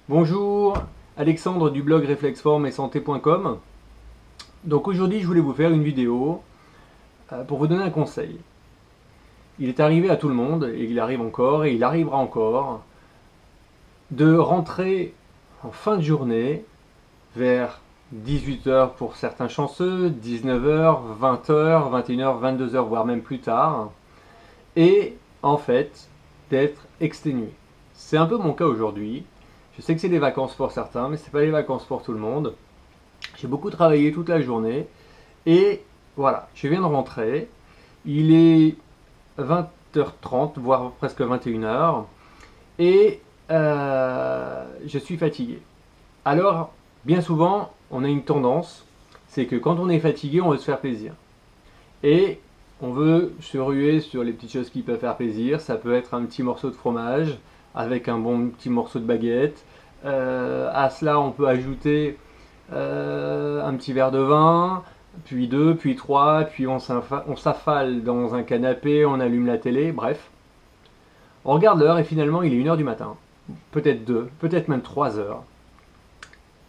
Bonjour, Alexandre du blog réflexform et santé.com. Donc aujourd'hui je voulais vous faire une vidéo pour vous donner un conseil. Il est arrivé à tout le monde, et il arrive encore, et il arrivera encore, de rentrer en fin de journée vers 18 heures pour certains chanceux, 19 heures, 20 heures, 21 heures, 22 heures, voire même plus tard, et en fait d'être exténué. C'est un peu mon cas aujourd'hui. Je sais que c'est des vacances pour certains, mais ce n'est pas les vacances pour tout le monde. J'ai beaucoup travaillé toute la journée et voilà, je viens de rentrer. Il est 20h30, voire presque 21h et je suis fatigué. Alors, bien souvent, on a une tendance, c'est que quand on est fatigué, on veut se faire plaisir. Et on veut se ruer sur les petites choses qui peuvent faire plaisir. Ça peut être un petit morceau de fromage avec un bon petit morceau de baguette. À cela, on peut ajouter un petit verre de vin, puis deux, puis trois, puis on s'affale dans un canapé, on allume la télé, bref. On regarde l'heure et finalement il est 1h du matin, peut-être 2, peut-être même 3 heures.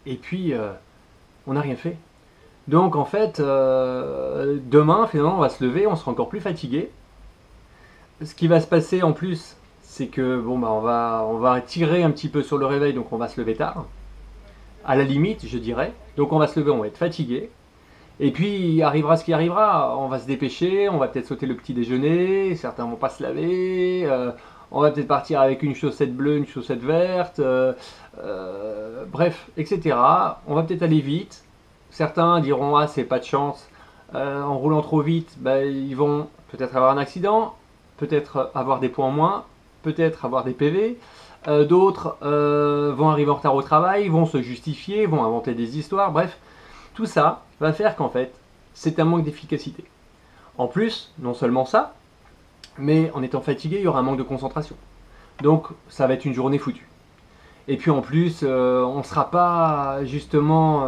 Et puis on n'a rien fait. Donc en fait, demain finalement on va se lever, on sera encore plus fatigué. Ce qui va se passer en plus, c'est que bon bah on va tirer un petit peu sur le réveil, donc on va se lever tard. À la limite, je dirais. Donc on va se lever, on va être fatigué. Et puis arrivera ce qui arrivera. On va se dépêcher, on va peut-être sauter le petit déjeuner, certains vont pas se laver, on va peut-être partir avec une chaussette bleue, une chaussette verte, bref, etc. On va peut-être aller vite. Certains diront ah c'est pas de chance. En roulant trop vite, bah, ils vont peut-être avoir un accident, peut-être avoir des points en moins, peut-être avoir des PV. D'autres vont arriver en retard au travail, vont se justifier, vont inventer des histoires, bref, tout ça va faire qu'en fait, c'est un manque d'efficacité. En plus, non seulement ça, mais en étant fatigué, il y aura un manque de concentration. Donc, ça va être une journée foutue. Et puis en plus, on ne sera pas justement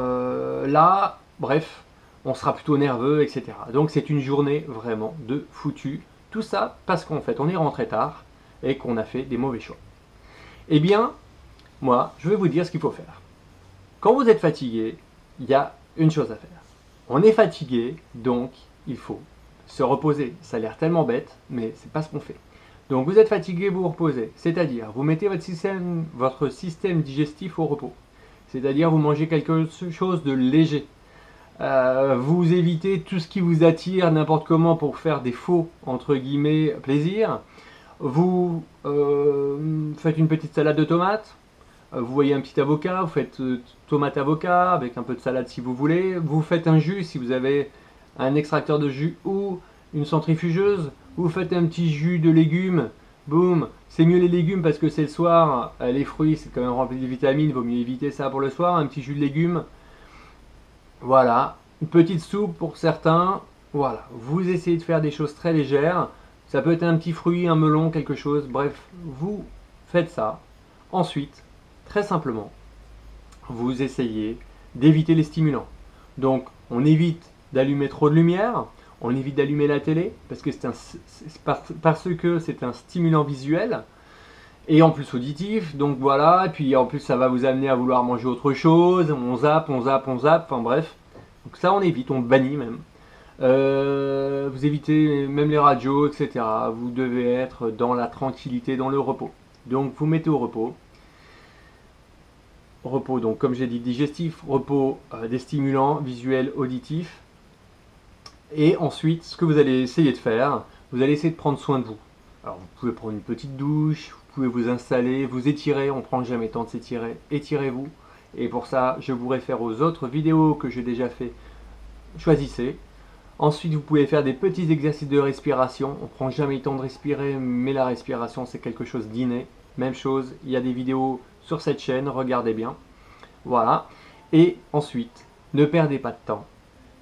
là, bref, on sera plutôt nerveux, etc. Donc c'est une journée vraiment de foutu. Tout ça parce qu'en fait, on est rentré tard et qu'on a fait des mauvais choix. Eh bien, moi, je vais vous dire ce qu'il faut faire. Quand vous êtes fatigué, il y a une chose à faire. On est fatigué, donc il faut se reposer. Ça a l'air tellement bête, mais c'est pas ce qu'on fait. Donc vous êtes fatigué, vous vous reposez. C'est-à-dire, vous mettez votre système digestif au repos. C'est-à-dire, vous mangez quelque chose de léger. Vous évitez tout ce qui vous attire n'importe comment pour faire des faux, entre guillemets, plaisirs. Vous faites une petite salade de tomates. Vous voyez un petit avocat, vous faites tomate avocat avec un peu de salade si vous voulez. Vous faites un jus si vous avez un extracteur de jus ou une centrifugeuse. Vous faites un petit jus de légumes. Boum, c'est mieux les légumes parce que c'est le soir. Les fruits c'est quand même rempli de vitamines, il vaut mieux éviter ça pour le soir. Un petit jus de légumes. Voilà, une petite soupe pour certains. Voilà, vous essayez de faire des choses très légères. Ça peut être un petit fruit, un melon, quelque chose. Bref, vous faites ça. Ensuite, très simplement, vous essayez d'éviter les stimulants. Donc, on évite d'allumer trop de lumière, on évite d'allumer la télé parce que c'est un stimulant visuel et en plus auditif. Donc voilà, et puis en plus ça va vous amener à vouloir manger autre chose. On zappe, on zappe, on zappe. Enfin bref, donc ça on évite, on bannit même. Vous évitez même les radios, etc. Vous devez être dans la tranquillité, dans le repos. Donc vous mettez au repos. Repos, donc comme j'ai dit, digestif, repos des stimulants visuels, auditifs. Et ensuite, ce que vous allez essayer de faire, vous allez essayer de prendre soin de vous. Alors vous pouvez prendre une petite douche, vous pouvez vous installer, vous étirer, on ne prend jamais le temps de s'étirer, étirez-vous. Et pour ça, je vous réfère aux autres vidéos que j'ai déjà fait. Choisissez. Ensuite, vous pouvez faire des petits exercices de respiration. On ne prend jamais le temps de respirer, mais la respiration, c'est quelque chose d'inné. Même chose, il y a des vidéos sur cette chaîne, regardez bien. Voilà. Et ensuite, ne perdez pas de temps.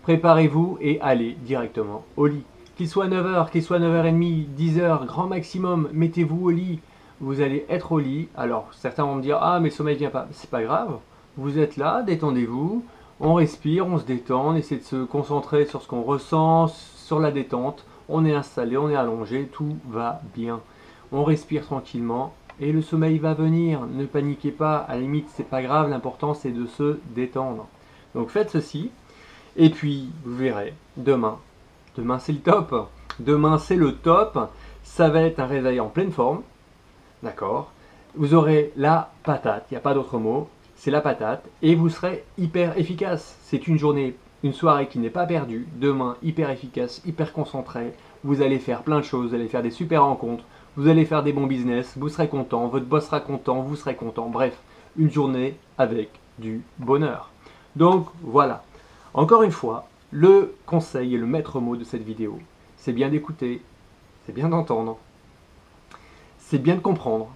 Préparez-vous et allez directement au lit. Qu'il soit 9h, qu'il soit 9h30, 10h, grand maximum, mettez-vous au lit. Vous allez être au lit. Alors, certains vont me dire, ah, mais le sommeil ne vient pas. C'est pas grave. Vous êtes là, détendez-vous. On respire, on se détend, on essaie de se concentrer sur ce qu'on ressent, sur la détente. On est installé, on est allongé, tout va bien. On respire tranquillement et le sommeil va venir. Ne paniquez pas, à la limite c'est pas grave, l'important c'est de se détendre. Donc faites ceci, et puis vous verrez, demain c'est le top. Demain c'est le top, ça va être un réveil en pleine forme, d'accord? Vous aurez la patate, il n'y a pas d'autre mot, c'est la patate, et vous serez hyper efficace. C'est une journée, une soirée qui n'est pas perdue, demain hyper efficace, hyper concentré, vous allez faire plein de choses, vous allez faire des super rencontres, vous allez faire des bons business, vous serez content, votre boss sera content, vous serez content, bref, une journée avec du bonheur. Donc voilà, encore une fois, le conseil et le maître mot de cette vidéo, c'est bien d'écouter, c'est bien d'entendre, c'est bien de comprendre,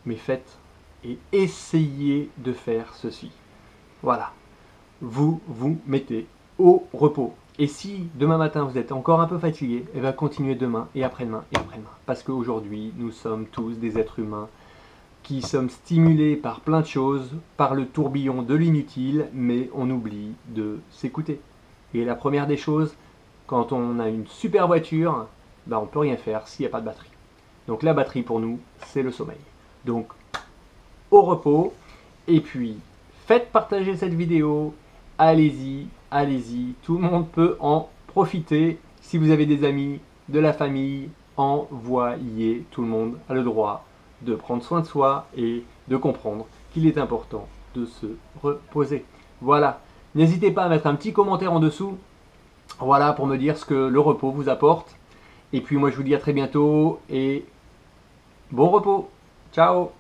mais faites et essayez de faire ceci. Voilà, vous vous mettez au repos. Et si demain matin vous êtes encore un peu fatigué, et bien continuez demain et après-demain et après-demain. Parce qu'aujourd'hui, nous sommes tous des êtres humains qui sommes stimulés par plein de choses, par le tourbillon de l'inutile, mais on oublie de s'écouter. Et la première des choses, quand on a une super voiture, ben on ne peut rien faire s'il n'y a pas de batterie. Donc la batterie pour nous, c'est le sommeil. Donc au repos, et puis faites partager cette vidéo, allez-y, allez-y, tout le monde peut en profiter. Si vous avez des amis, de la famille, envoyez, tout le monde a le droit de prendre soin de soi et de comprendre qu'il est important de se reposer. Voilà, n'hésitez pas à mettre un petit commentaire en dessous, voilà, pour me dire ce que le repos vous apporte. Et puis moi je vous dis à très bientôt et bon repos, ciao.